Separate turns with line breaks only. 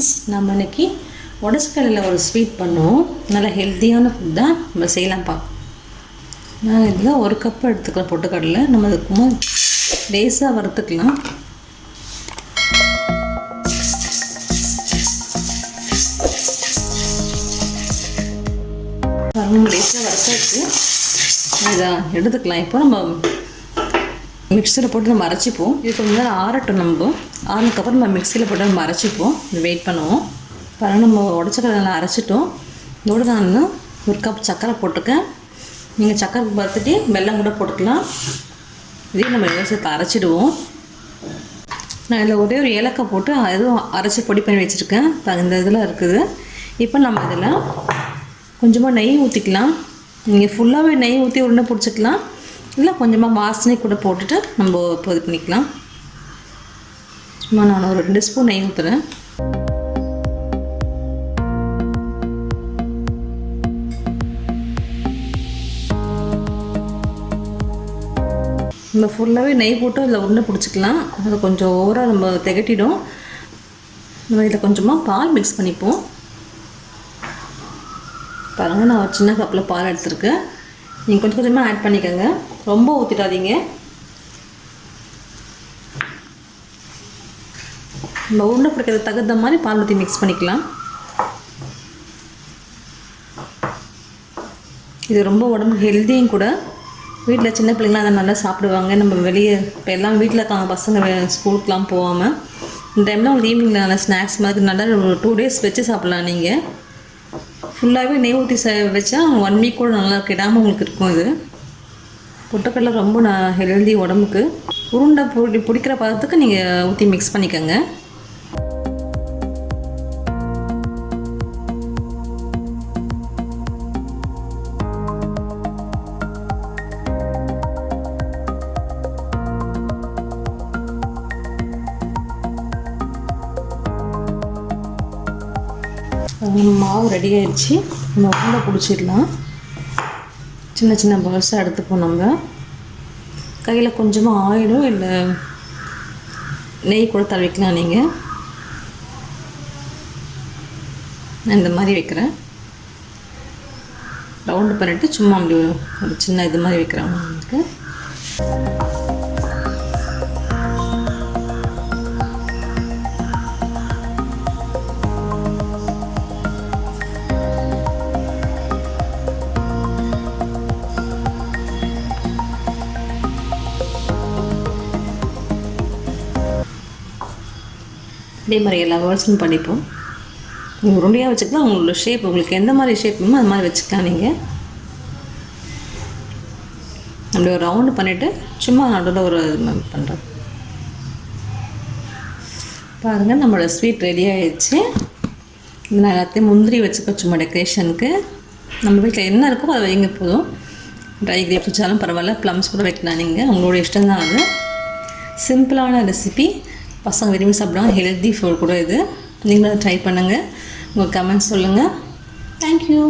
Friends, நம்ம இன்றைக்கி உடச்சக்கடலையில் ஒரு ஸ்வீட் பண்ணுவோம். நல்ல ஹெல்த்தியான ஃபுட் தான், நம்ம செய்யலாம்ப்பா. நான் இதில் 1 கப் எடுத்துக்கலாம் பொட்டுக்கடலை. நம்ம அதுக்குமா லேசாக வறுத்துக்கலாம். லேசாக வறுத்தாச்சு, இதை எடுத்துக்கலாம். இப்போ நம்ம மிக்சரில் போட்டு நம்ம அரைச்சிப்போம். இது கொஞ்சம் நேரம் ஆறட்டும். நம்ம ஆறுனதுக்கப்புறம் நம்ம மிக்சியில் போட்டு நம்ம அரைச்சிப்போம். இது வெயிட் பண்ணுவோம். பாருங்கள், நம்ம உடச்சக்கடலை அரைச்சிட்டோம். இதோடு நான் 1 கப் சர்க்கரை போட்டிருக்கேன். நீங்கள் சர்க்கரை பார்த்துட்டு வெல்லம் கூட போட்டுக்கலாம். இதையும் நம்ம சேர்த்து அரைச்சிடுவோம். நான் இதில் ஒரே ஒரு ஏலக்காய் போட்டு அதுவும் அரைச்சி பொடி பண்ணி வச்சுருக்கேன். இந்த இதில் இருக்குது. இப்போ நம்ம இதில் கொஞ்சமாக நெய் ஊற்றிக்கலாம். நீங்கள் ஃபுல்லாகவே நெய் ஊற்றி உருண்டை பிடிச்சிக்கலாம். இல்லை கொஞ்சமாக வாசனை கூட போட்டுட்டு நம்ம இப்போ இது பண்ணிக்கலாம். சும்மா நான் ஒரு 2 ஸ்பூன் நெய் ஊற்றுறேன். நம்ம ஃபுல்லாகவே நெய் போட்டு அதில் உருண்டை பிடிச்சிக்கலாம். அது கொஞ்சம் ஓவராக நம்ம திகட்டிடும். நம்ம இதில் கொஞ்சமாக பால் மிக்ஸ் பண்ணிப்போம். பாருங்கள், நான் ஒரு சின்ன கப்பில் பால் எடுத்துருக்கேன். நீங்கள் கொஞ்சம் கொஞ்சமாக ஆட் பண்ணிக்கோங்க, ரொம்ப ஊற்றிடாதீங்க. நம்ம உருண்டை பிடிக்கிறதுக்கு தகுந்த மாதிரி பால் ஊற்றி மிக்ஸ் பண்ணிக்கலாம். இது ரொம்ப உடம்புக்கு ஹெல்த்தியும் கூட. வீட்டில் சின்ன பிள்ளைங்களாம் அதை நல்லா சாப்பிடுவாங்க. நம்ம வெளியே இப்போ எல்லாம் வீட்டில் இருக்காங்க பசங்க, ஸ்கூலுக்கெலாம் போகாமல். இந்த டைமில் உங்களுக்கு ஈவினிங்கில் நல்லா ஸ்நாக்ஸ் மாதிரி நல்லா ஒரு 2 டேஸ் வச்சு சாப்பிட்லாம். நீங்கள் ஃபுல்லாகவே நெய் ஊற்றி வச்சா 1 வீக் கூட நல்லா கெடாமல் உங்களுக்கு இருக்கும். இது பொட்டுக்கடலை ரொம்ப ஹெல்தி உடம்புக்கு. உருண்டை பிடிக்கிற பதத்துக்கு நீங்கள் ஊற்றி மிக்ஸ் பண்ணிக்கோங்க. மாவு ரெடி ஆகிடுச்சு. நம்ம உருண்டை பிடிச்சிடலாம். சின்ன சின்ன பால்ஸாக எடுத்துப்போம். நம்ம கையில் கொஞ்சமாக ஆயிலும் இல்லை நெய் கூட தடவிக்கலாம். நீங்கள் நான் இந்த மாதிரி வைக்கிறேன். ரவுண்டு பண்ணிவிட்டு சும்மா அப்படி ஒரு சின்ன இது மாதிரி வைக்கிறேன். உங்களுக்கு இதே மாதிரி எல்லா வேர்ட்ஸும் பண்ணிப்போம். நீங்கள் உருண்டையாக வச்சுக்கலாம். உங்களோட ஷேப் உங்களுக்கு எந்த மாதிரி ஷேப் வேணுமோ அது மாதிரி வச்சுக்கலாம். நீங்கள் அப்படி ஒரு ரவுண்டு பண்ணிவிட்டு சும்மா நடுவில் ஒரு இது மாதிரி பண்ணுறோம். பாருங்கள், நம்மளோட ஸ்வீட் ரெடி ஆகிடுச்சு. இது நான் எல்லாத்தையும் முந்திரி வச்சுக்க சும்மா டெக்கரேஷனுக்கு. நம்ம வீட்டில் என்ன இருக்கோ அதை வைங்க போதும். ட்ரை கிரேப்ஸ் வச்சாலும் பரவாயில்ல, ப்ளம்ஸ் கூட வைக்கலாம். நீங்கள் உங்களோட இஷ்டம் தான். அது சிம்பிளான ரெசிபி, பசங்க விரும்பி சாப்பிடுவாங்க. ஹெல்தி ஃபுட் கூட இது. நீங்களும் ட்ரை பண்ணுங்கள். உங்கள் கமெண்ட்ஸ் சொல்லுங்கள். தேங்க்யூ.